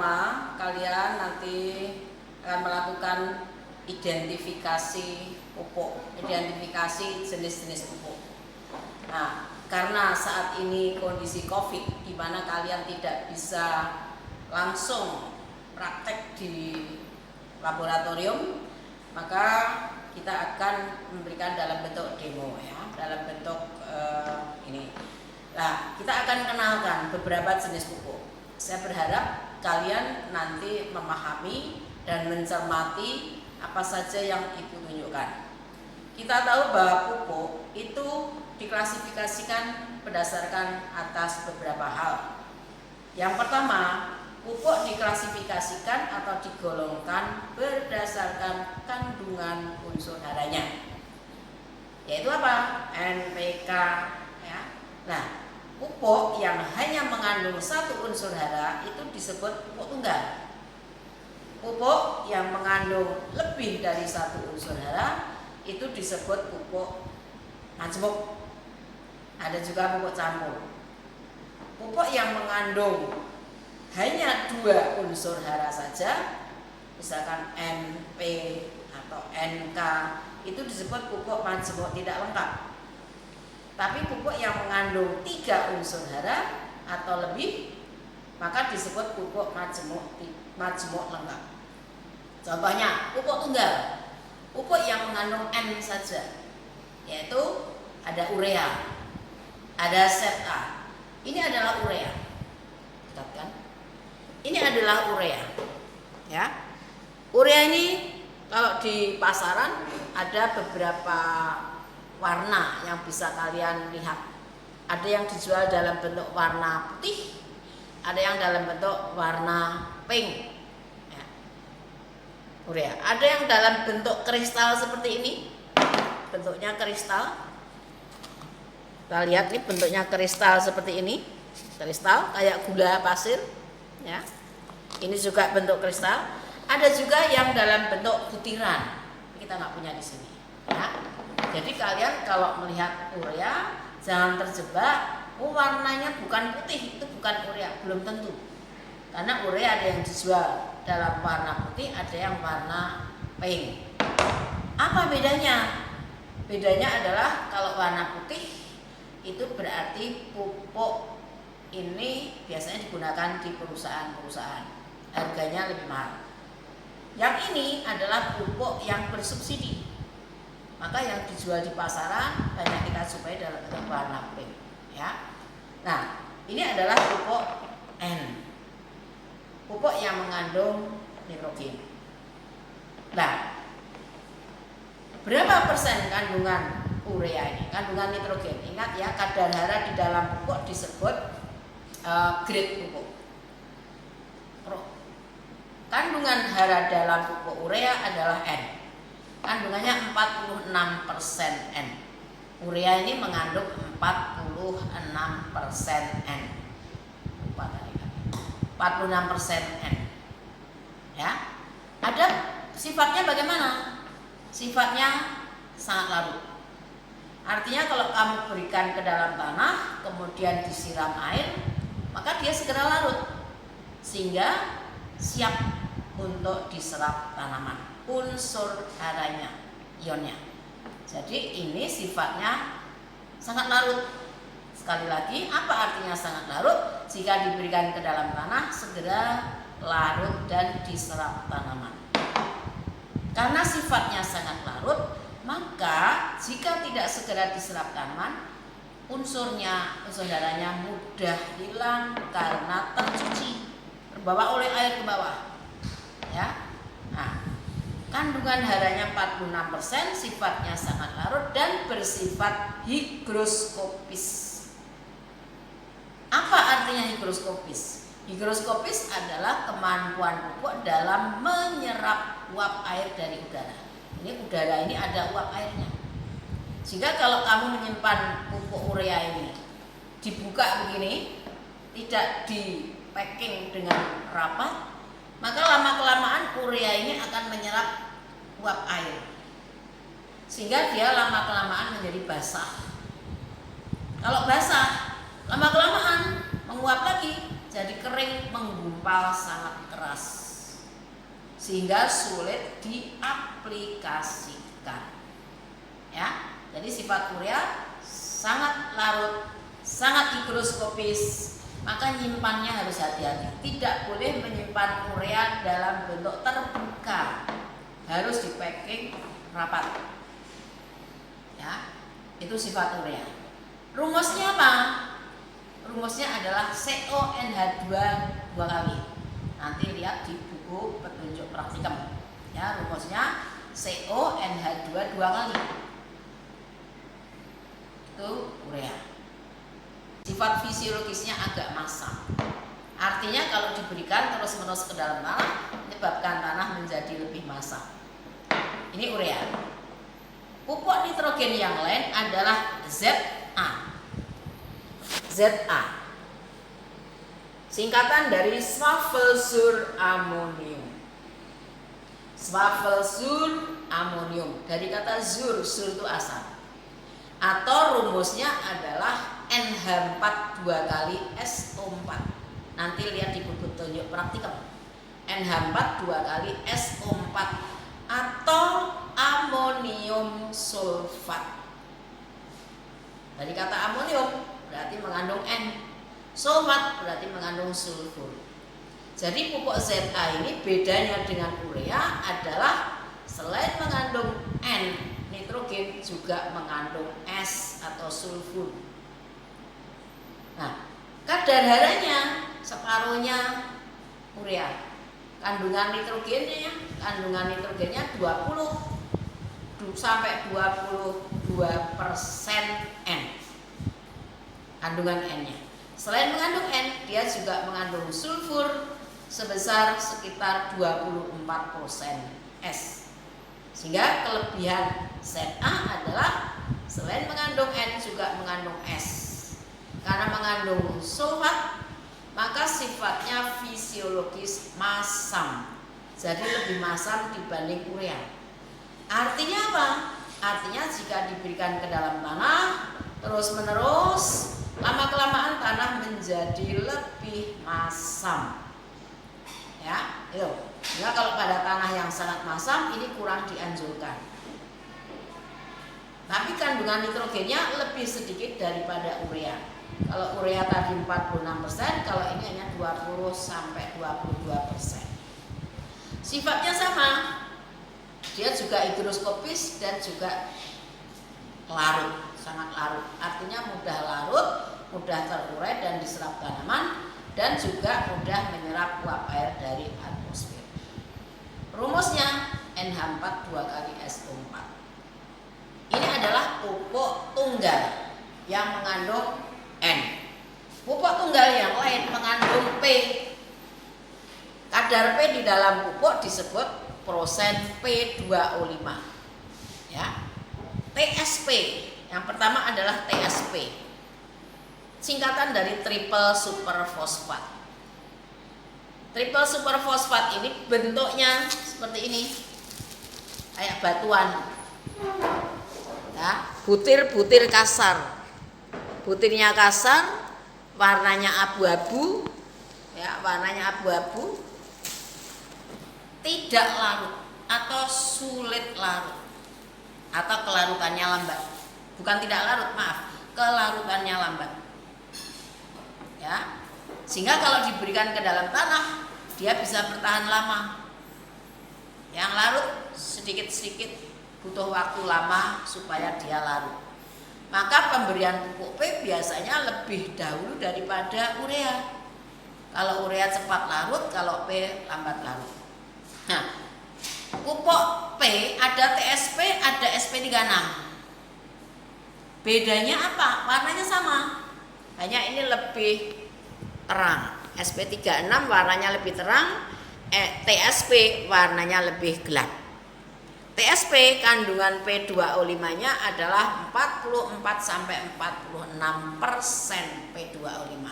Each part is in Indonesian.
pertama kalian nanti akan melakukan identifikasi pupuk, identifikasi jenis-jenis pupuk. Nah, karena saat ini kondisi COVID di mana kalian tidak bisa langsung praktek di laboratorium, maka kita akan memberikan dalam bentuk demo ya, dalam bentuk ini. Nah, kita akan kenalkan beberapa jenis pupuk. Saya berharap kalian nanti memahami dan mencermati apa saja yang Ibu tunjukkan. Kita tahu bahwa pupuk itu diklasifikasikan berdasarkan atas beberapa hal. Yang pertama, pupuk diklasifikasikan atau digolongkan berdasarkan kandungan unsur haranya, yaitu apa? NPK ya. Nah, pupuk yang hanya mengandung satu unsur hara itu disebut pupuk tunggal. Pupuk yang mengandung lebih dari satu unsur hara itu disebut pupuk majemuk. Ada juga pupuk campur. Pupuk yang mengandung hanya dua unsur hara saja, misalkan NP atau NK, itu disebut pupuk majemuk tidak lengkap. Tapi pupuk yang mengandung 3 unsur hara atau lebih, maka disebut pupuk majemuk lengkap. Contohnya pupuk tunggal, pupuk yang mengandung N saja, yaitu ada urea, ada ZA. Ini adalah urea. Kan? Ini adalah urea. Ya. Urea ini kalau di pasaran ada beberapa warna yang bisa kalian lihat. Ada yang dijual dalam bentuk warna putih, ada yang dalam bentuk warna pink. Ya. Urea. Ada yang dalam bentuk kristal seperti ini. Bentuknya kristal. Kita lihat nih bentuknya kristal seperti ini. Kristal kayak gula pasir. Ya. Ini juga bentuk kristal. Ada juga yang dalam bentuk butiran. Kita nggak punya di sini. Ya. Jadi kalian kalau melihat urea jangan terjebak, oh warnanya bukan putih, itu bukan urea, belum tentu. Karena urea ada yang dijual dalam warna putih, ada yang warna pink. Apa bedanya? Bedanya adalah kalau warna putih itu berarti pupuk ini biasanya digunakan di perusahaan-perusahaan. Harganya lebih mahal. Yang ini adalah pupuk yang bersubsidi. Maka yang dijual di pasaran banyak kita jumpai dalam bentuk warna pink, ya. Nah, ini adalah pupuk N, pupuk yang mengandung nitrogen. Nah, berapa persen kandungan urea ini? Kandungan nitrogen. Ingat ya, kadar hara di dalam pupuk disebut grade pupuk. Kandungan hara dalam pupuk urea adalah N. Kandungannya 46% N. Urea ini mengandung 46% N. 46% N. Ya. Ada sifatnya bagaimana? Sifatnya sangat larut. Artinya kalau kamu berikan ke dalam tanah, kemudian disiram air, maka dia segera larut. Sehingga siap untuk diserap tanaman. Unsur haranya, ionnya. Jadi ini sifatnya sangat larut. Sekali lagi, apa artinya sangat larut? Jika diberikan ke dalam tanah, segera larut dan diserap tanaman. Karena sifatnya sangat larut, maka jika tidak segera diserap tanaman, unsur haranya mudah hilang karena tercuci, terbawa oleh air ke bawah. Ya. Nah, kandungan haranya 46%, sifatnya sangat larut dan bersifat higroskopis. Apa artinya higroskopis? Higroskopis adalah kemampuan pupuk dalam menyerap uap air dari udara. Ini udara ini ada uap airnya. Sehingga kalau kamu menyimpan pupuk urea ini dibuka begini, tidak di packing dengan rapat, maka lama-kelamaan urea ini akan menyerap uap air. Sehingga dia lama-kelamaan menjadi basah. Kalau basah, lama-kelamaan menguap lagi jadi kering, menggumpal sangat keras sehingga sulit diaplikasikan. Ya, jadi sifat urea sangat larut, sangat higroskopis, maka nyimpannya harus hati-hati. Tidak boleh menyimpan urea dalam bentuk terbuka, harus di packing rapat. Ya, itu sifat urea. Rumusnya apa? Rumusnya adalah CONH2 2 kali. Nanti lihat di buku petunjuk praktikum. Ya, rumusnya CONH2 2 kali. Itu urea. Sifat fisiologisnya agak masam. Artinya kalau diberikan terus-menerus ke dalam tanah, menyebabkan tanah menjadi lebih masam. Ini urea. Pupuk nitrogen yang lain adalah ZA. ZA. Singkatan dari swavelzuur amonium. Swavelzuur amonium dari kata zur, zur itu asam. Atau rumusnya adalah NH4 2 kali SO4. Nanti lihat di buku petunjuk praktikum. NH4 2 kali SO4 atau amonium sulfat. Dari kata amonium berarti mengandung N, sulfat berarti mengandung sulfur. Jadi pupuk ZA ini bedanya dengan urea adalah selain mengandung N, nitrogen juga mengandung S atau sulfur. Nah, kadar haranya separuhnya urea. Kandungan nitrogennya 20 sampai 22% N. Kandungan N-nya. Selain mengandung N, dia juga mengandung sulfur sebesar sekitar 24% S. Sehingga kelebihan ZA adalah selain mengandung N juga mengandung S. Karena mengandung sulfat, maka sifatnya fisiologis masam. Jadi lebih masam dibanding urea. Artinya apa? Artinya jika diberikan ke dalam tanah terus-menerus, lama-kelamaan tanah menjadi lebih masam. Ya, itu. Nah, kalau pada tanah yang sangat masam ini kurang dianjurkan. Tapi kandungan nitrogennya lebih sedikit daripada urea. Kalau urea tadi 46%, kalau ini hanya 20 sampai 22%. Sifatnya sama. Dia juga higroskopis dan juga larut, sangat larut. Artinya mudah larut, mudah terurai dan diserap tanaman, dan juga mudah menyerap uap air dari atmosfer. Rumusnya NH4 2 kali SO4. Ini adalah pupuk tunggal yang mengandung N. Pupuk tunggal yang lain mengandung P. Kadar P di dalam pupuk disebut prosen P2O5. Ya. TSP. Yang pertama adalah TSP. Singkatan dari triple super fosfat. Triple super fosfat ini bentuknya seperti ini. Kayak batuan. Ya, butir-butir kasar. Butirnya kasar, warnanya abu-abu. Ya, warnanya abu-abu. Tidak larut atau sulit larut atau kelarutannya lambat. Bukan tidak larut, maaf, kelarutannya lambat. Ya. Sehingga kalau diberikan ke dalam tanah, dia bisa bertahan lama. Yang larut sedikit-sedikit butuh waktu lama supaya dia larut. Maka pemberian pupuk P biasanya lebih dahulu daripada urea. Kalau urea cepat larut, kalau P lambat larut. Nah, pupuk P ada TSP, ada SP36. Bedanya apa? Warnanya sama. Hanya ini lebih terang. SP36 warnanya lebih terang, TSP warnanya lebih gelap. TSP kandungan P2O5-nya adalah 44 sampai 46% P2O5.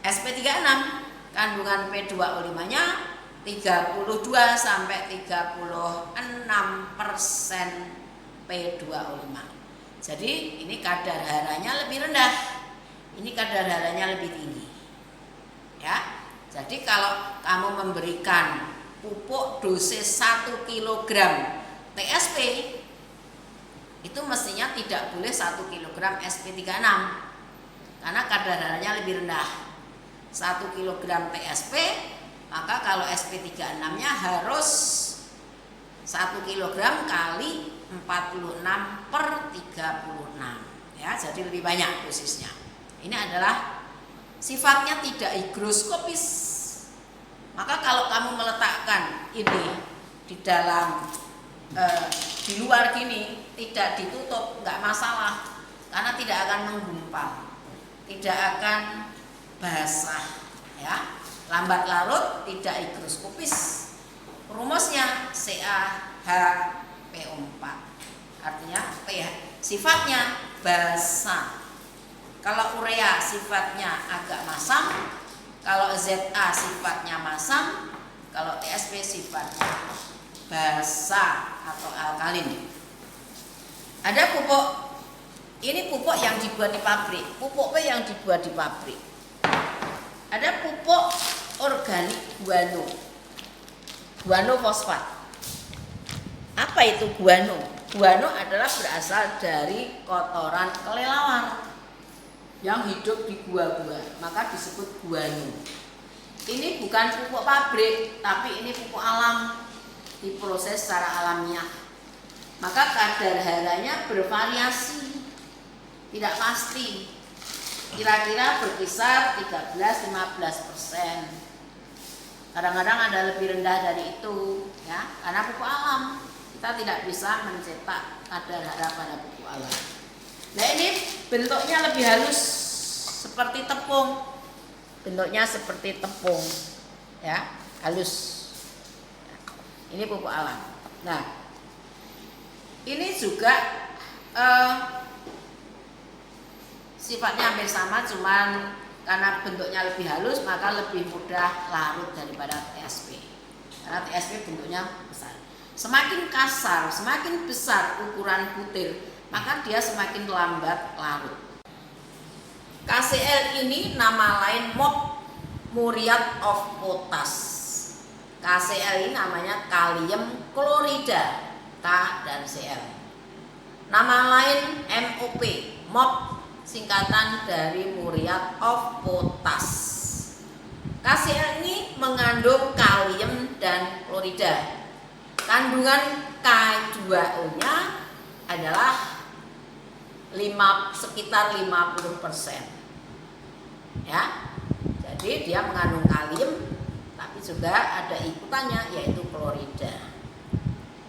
SP36 kandungan P2O5-nya 32 sampai 36% P2O5. Jadi ini kadar haranya lebih rendah. Ini kadar haranya lebih tinggi. ya. Jadi kalau kamu memberikan pupuk dosis 1 kg TSP, itu mestinya tidak boleh 1 kg SP36 karena kadar darahnya lebih rendah. 1 kg TSP, maka kalau SP36-nya harus 1 kg kali 46/36 ya, jadi lebih banyak dosisnya. Ini adalah sifatnya tidak higroskopis. Maka kalau kamu meletakkan ini di dalam di luar gini, tidak ditutup, nggak masalah, karena tidak akan menggumpal, tidak akan basah ya. Lambat larut, tidak higroskopis. Rumusnya CaHPO4, artinya pH sifatnya basah. Kalau urea sifatnya agak masam, kalau ZA sifatnya masam, kalau TSP sifatnya basah atau alkalin. Ada pupuk, ini pupuk yang dibuat di pabrik, pupuk P yang dibuat di pabrik. Ada pupuk organik guano fosfat. Apa itu guano? Guano adalah berasal dari kotoran kelelawar yang hidup di gua-gua, maka disebut guano. Ini bukan pupuk pabrik, tapi ini pupuk alam, diproses secara alamiah. Maka kadar haranya bervariasi, tidak pasti. Kira-kira berkisar 13-15%. Kadang-kadang ada lebih rendah dari itu, ya, karena pupuk alam. Kita tidak bisa mencetak kadar hara pada pupuk alam. Nah, ini bentuknya lebih halus seperti tepung. Bentuknya seperti tepung, ya, halus. Ini pupuk alam. Nah, ini juga sifatnya hampir sama, cuman karena bentuknya lebih halus maka lebih mudah larut daripada TSP. Karena TSP bentuknya besar. Semakin kasar, semakin besar ukuran butir, maka dia semakin lambat larut. KCl ini nama lain muriate of potash. KCl ini namanya kalium klorida, K dan Cl. Nama lain MOP, singkatan dari muriate of potash. KCl ini mengandung kalium dan klorida. Kandungan K2O-nya adalah sekitar 50%. Ya. Jadi dia mengandung kalium, tapi juga ada ikutannya yaitu klorida.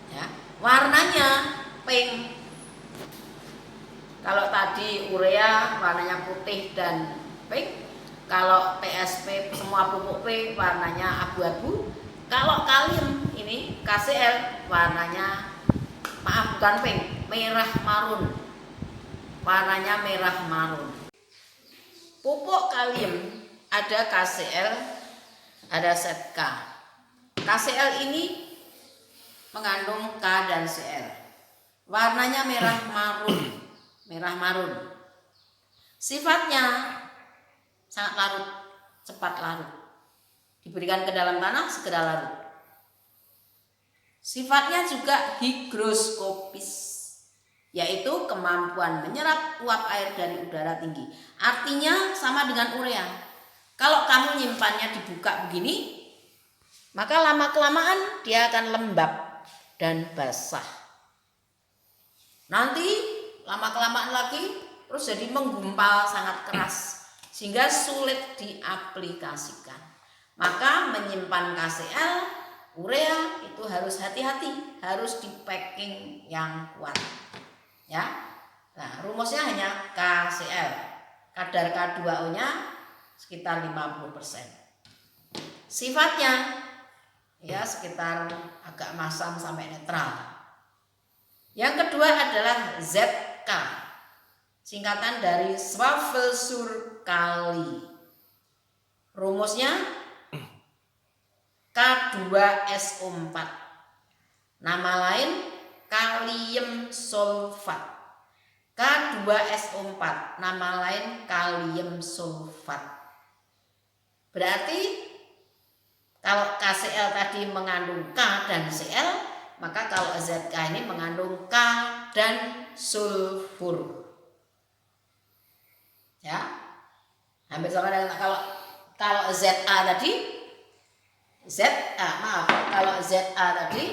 Ya. Warnanya pink. Kalau tadi urea warnanya putih dan pink, kalau TSP semua pupuk P warnanya abu-abu. Kalau kalium ini KCl warnanya bukan pink, merah marun. Warnanya merah marun. Pupuk kalium ada KCl, ada zat K. KCl ini mengandung K dan Cl. Warnanya merah marun. Merah marun. Sifatnya sangat larut, cepat larut. Diberikan ke dalam tanah segera larut. Sifatnya juga higroskopis, yaitu kemampuan menyerap uap air dari udara tinggi. Artinya sama dengan urea. Kalau kamu nyimpannya dibuka begini, maka lama-kelamaan dia akan lembab dan basah. Nanti lama-kelamaan lagi terus jadi menggumpal sangat keras sehingga sulit diaplikasikan. Maka menyimpan KCl, urea itu harus hati-hati, harus di packing yang kuat. Ya. Nah, rumusnya hanya KCl. Kadar K2O-nya sekitar 50%. Sifatnya ya sekitar agak masam sampai netral. Yang kedua adalah ZK, singkatan dari swavelsurkali. Rumusnya K2SO4. Nama lain kalium sulfat. K2SO4, nama lain kalium sulfat. Berarti kalau KCl tadi mengandung K dan Cl, maka kalau ZK ini mengandung K dan sulfur. Ya, hampir sama dengan kalau ZA tadi, kalau ZA tadi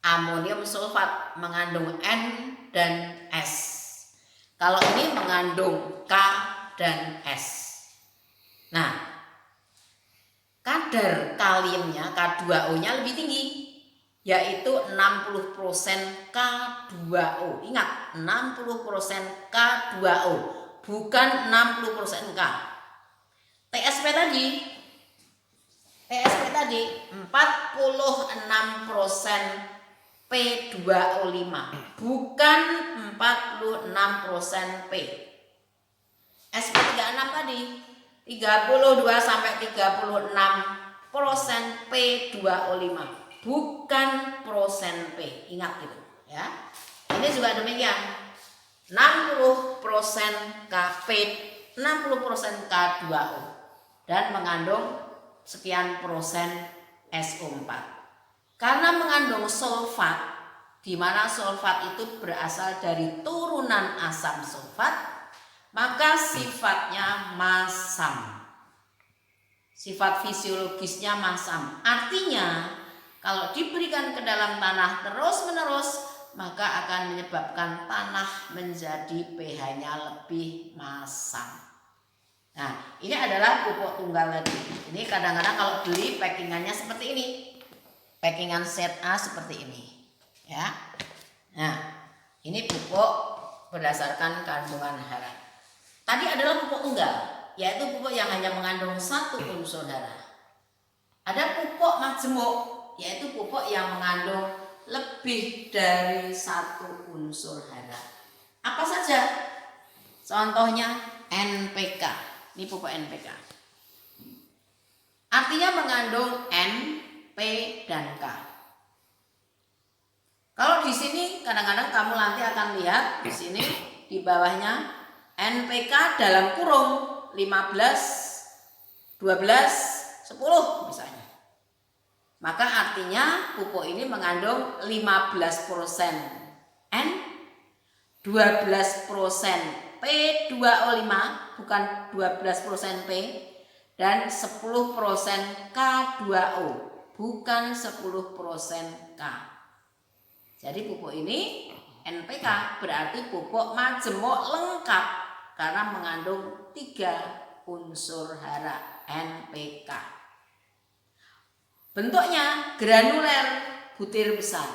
amonium sulfat mengandung N dan S. Kalau ini mengandung K dan S. Nah, kadar kaliumnya K2O-nya lebih tinggi, yaitu 60% K2O. Ingat, 60% K2O, bukan 60% K. TSP tadi 46% P2O5, bukan 46% P. SP36 tadi 32-36% P2O5, bukan persen P. Ingat gitu ya. Ini juga demikian, 60% Kp, 60% K2O dan mengandung sekian persen SO4. Karena mengandung sulfat, di mana sulfat itu berasal dari turunan asam sulfat, maka sifatnya masam. Sifat fisiologisnya masam. Artinya, kalau diberikan ke dalam tanah terus-menerus, maka akan menyebabkan tanah menjadi pH-nya lebih masam. Nah, ini adalah pupuk tunggal tadi. Ini kadang-kadang kalau beli packingannya seperti ini. Packingan set A seperti ini. Ya. Nah, ini pupuk berdasarkan kandungan hara. Tadi adalah pupuk tunggal, yaitu pupuk yang hanya mengandung satu unsur hara. Ada pupuk majemuk, yaitu pupuk yang mengandung lebih dari satu unsur hara. Apa saja? Contohnya NPK. Ini pupuk NPK. Artinya mengandung N, P, dan K. Kalau di sini kadang-kadang kamu nanti akan lihat di sini di bawahnya NPK dalam kurung 15, 12, 10 misalnya. Maka artinya pupuk ini mengandung 15% N, 12% P2O5, bukan 12% P, dan 10% K2O, bukan 10% K. Jadi pupuk ini NPK berarti pupuk majemuk lengkap karena mengandung 3 unsur hara NPK. Bentuknya granuler, butir besar.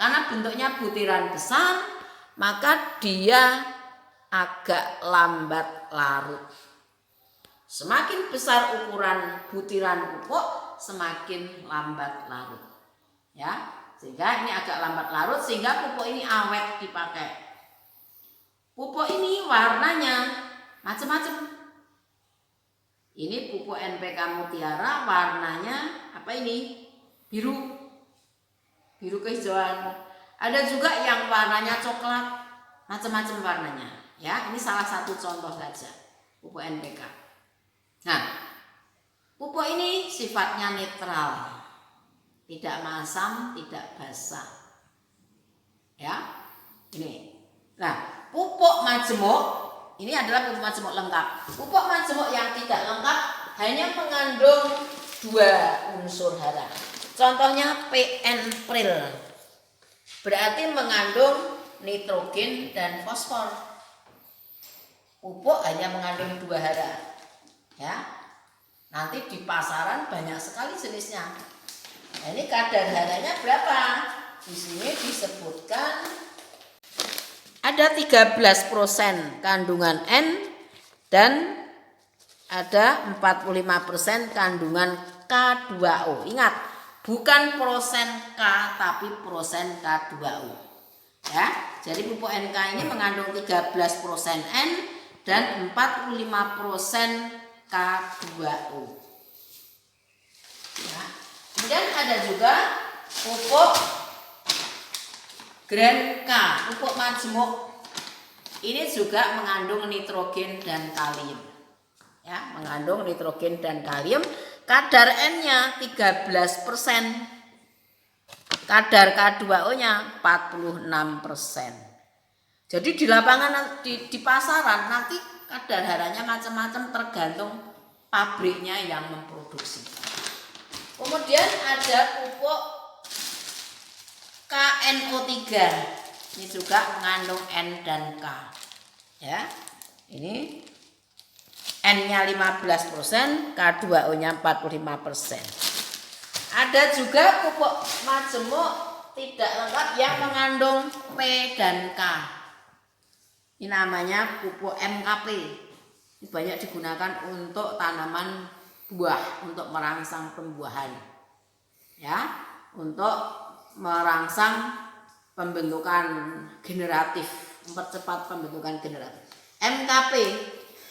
Karena bentuknya butiran besar, maka dia agak lambat larut. Semakin besar ukuran butiran pupuk, semakin lambat larut. Ya, sehingga ini agak lambat larut sehingga pupuk ini awet dipakai. Pupuk ini warnanya macam-macam. Ini pupuk NPK Mutiara, warnanya apa ini? Biru. Biru kehijauan. Ada juga yang warnanya coklat, macam-macam warnanya. Ya, ini salah satu contoh saja pupuk NPK. Nah, pupuk ini sifatnya netral, tidak masam, tidak basah. Ya, ini. Nah, pupuk majemuk ini adalah pupuk majemuk lengkap. Pupuk majemuk yang tidak lengkap hanya mengandung 2 unsur hara. Contohnya PN-pril. Berarti mengandung nitrogen dan fosfor. Pupuk hanya mengandung 2 hara. Ya. Nanti di pasaran banyak sekali jenisnya. Nah, ini kadar haranya berapa? Di sini disebutkan ada 13% kandungan N dan ada 45% kandungan K2O. Ingat, bukan persen K tapi persen K2O. Ya, jadi pupuk NK ini mengandung 13% N dan 45% K2O. Ya. Kemudian ada juga pupuk Grand K, pupuk majemuk. Ini juga mengandung nitrogen dan kalium. ya, mengandung nitrogen dan kalium. Kadar N-nya 13%, kadar K2O-nya 46%. Jadi di lapangan, di pasaran nanti kadar haranya macam-macam tergantung pabriknya yang memproduksi. Kemudian ada pupuk KNO3. Ini juga mengandung N dan K. Ya. Ini N-nya 15%, K2O-nya 45%. Ada juga pupuk majemuk tidak lengkap yang mengandung P dan K. Ini namanya pupuk MKP. Ini banyak digunakan untuk tanaman buah, untuk merangsang pembuahan. Ya, untuk merangsang pembentukan generatif, mempercepat pembentukan generatif. MKP,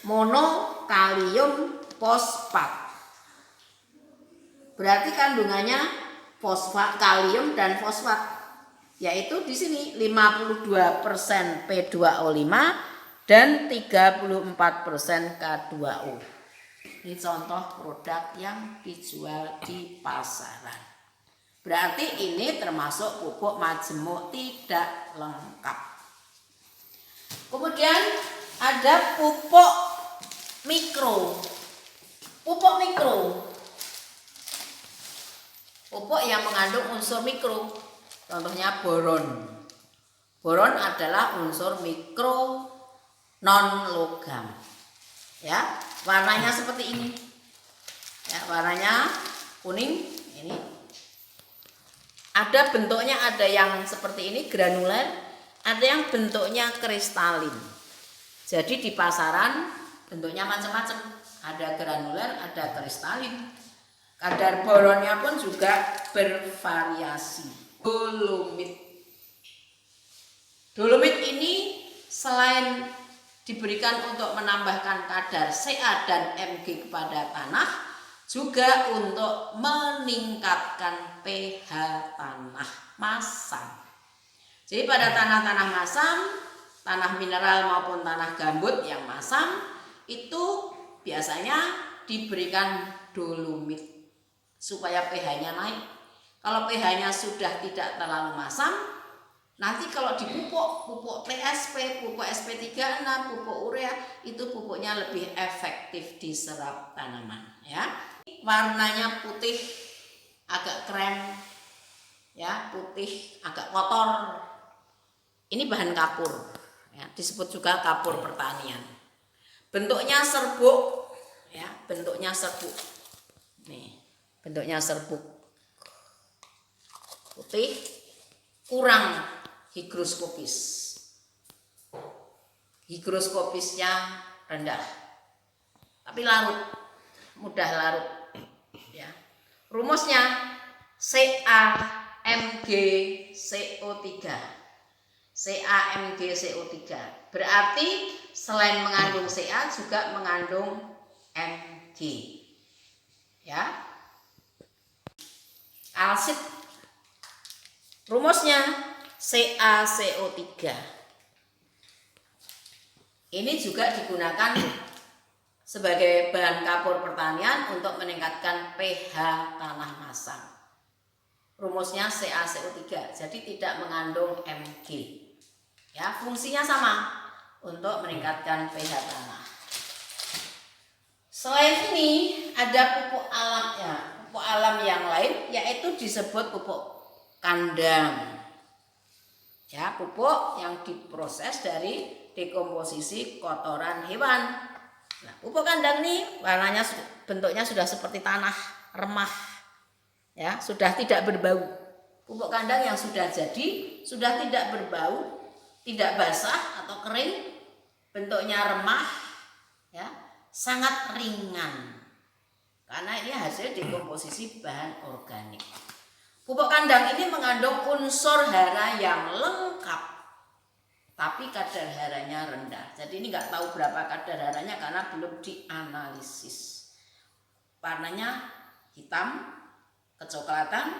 monokalium fosfat. Berarti kandungannya fosfat, kalium dan fosfat. Yaitu di sini 52% P2O5 dan 34% K2O. Ini contoh produk yang dijual di pasaran. Berarti ini termasuk pupuk majemuk tidak lengkap. Kemudian ada pupuk mikro. Pupuk mikro, pupuk yang mengandung unsur mikro. Contohnya boron. Boron adalah unsur mikro non logam. Ya, warnanya seperti ini. Ya, warnanya kuning ini. Ada bentuknya, ada yang seperti ini granuler, ada yang bentuknya kristalin. Jadi di pasaran bentuknya macam-macam. Ada granuler, ada kristalin. Kadar boronnya pun juga bervariasi. Dolomit. Dolomit ini selain diberikan untuk menambahkan kadar Ca dan Mg kepada tanah, juga untuk meningkatkan pH tanah masam. Jadi pada tanah-tanah masam, tanah mineral maupun tanah gambut yang masam, itu biasanya diberikan dolomit supaya pH-nya naik. Kalau pH-nya sudah tidak terlalu masam, nanti kalau dipupuk, pupuk TSP, pupuk SP36, pupuk urea, itu pupuknya lebih efektif diserap tanaman. Ya, warnanya putih, agak krem, ya, putih, agak kotor. Ini bahan kapur, ya, disebut juga kapur pertanian. Bentuknya serbuk, ya, bentuknya serbuk. Nih, bentuknya serbuk. Putih, kurang higroskopis. Higroskopisnya rendah. Tapi larut, mudah larut. Ya. Rumusnya CaMgCO3. CaMgCO3. Berarti selain mengandung Ca juga mengandung Mg. Ya. Kalsit. Rumusnya CaCO3. Ini juga digunakan sebagai bahan kapur pertanian untuk meningkatkan pH tanah masam. Rumusnya CaCO3, jadi tidak mengandung Mg. Ya, fungsinya sama untuk meningkatkan pH tanah. Selain ini ada pupuk alam, ya, pupuk alam yang lain, yaitu disebut pupuk kandang. Ya, pupuk yang diproses dari dekomposisi kotoran hewan. Nah, pupuk kandang ini warnanya, bentuknya sudah seperti tanah remah, ya, sudah tidak berbau. Pupuk kandang yang sudah jadi sudah tidak berbau, tidak basah atau kering, bentuknya remah, ya, sangat ringan karena ini hasil dekomposisi bahan organik. Pupuk kandang ini mengandung unsur hara yang lengkap, tapi kadar haranya rendah. Jadi ini nggak tahu berapa kadar haranya karena belum dianalisis. Warnanya hitam, kecoklatan,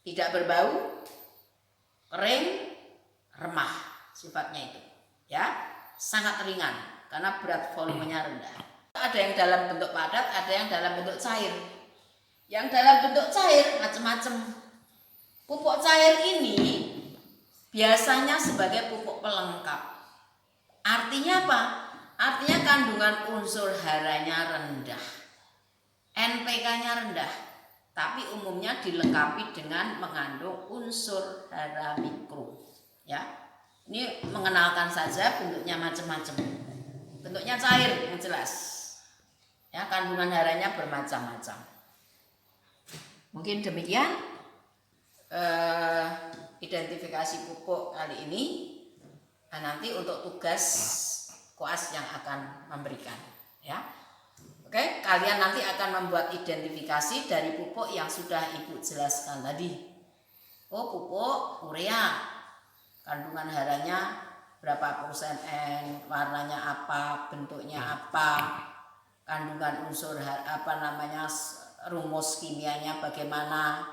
tidak berbau, kering, remah sifatnya itu. Ya, sangat ringan karena berat volumenya rendah. Ada yang dalam bentuk padat, ada yang dalam bentuk cair. Yang dalam bentuk cair macam-macam. Pupuk cair ini biasanya sebagai pupuk pelengkap. Artinya apa? Artinya kandungan unsur haranya rendah, NPK-nya rendah, tapi umumnya dilengkapi dengan mengandung unsur hara mikro. Ya, ini mengenalkan saja, bentuknya macam-macam. Bentuknya cair yang jelas. Ya, kandungan haranya bermacam-macam. Mungkin demikian identifikasi pupuk kali ini. Nah, nanti untuk tugas koas yang akan memberikan, ya. Oke, kalian nanti akan membuat identifikasi dari pupuk yang sudah Ibu jelaskan tadi. Oh, pupuk urea, kandungan haranya berapa persen N, warnanya apa, bentuknya apa, kandungan unsur rumus kimianya bagaimana,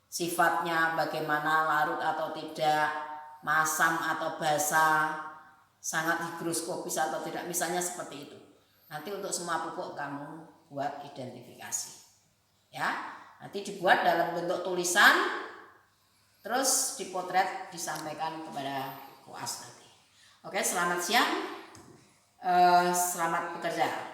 sifatnya bagaimana, larut atau tidak, masam atau basah, sangat higroskopis atau tidak, misalnya seperti itu. Nanti untuk semua pupuk kamu buat identifikasi, ya. Nanti dibuat dalam bentuk tulisan, terus dipotret, disampaikan kepada koas nanti. Oke, selamat siang, selamat bekerja.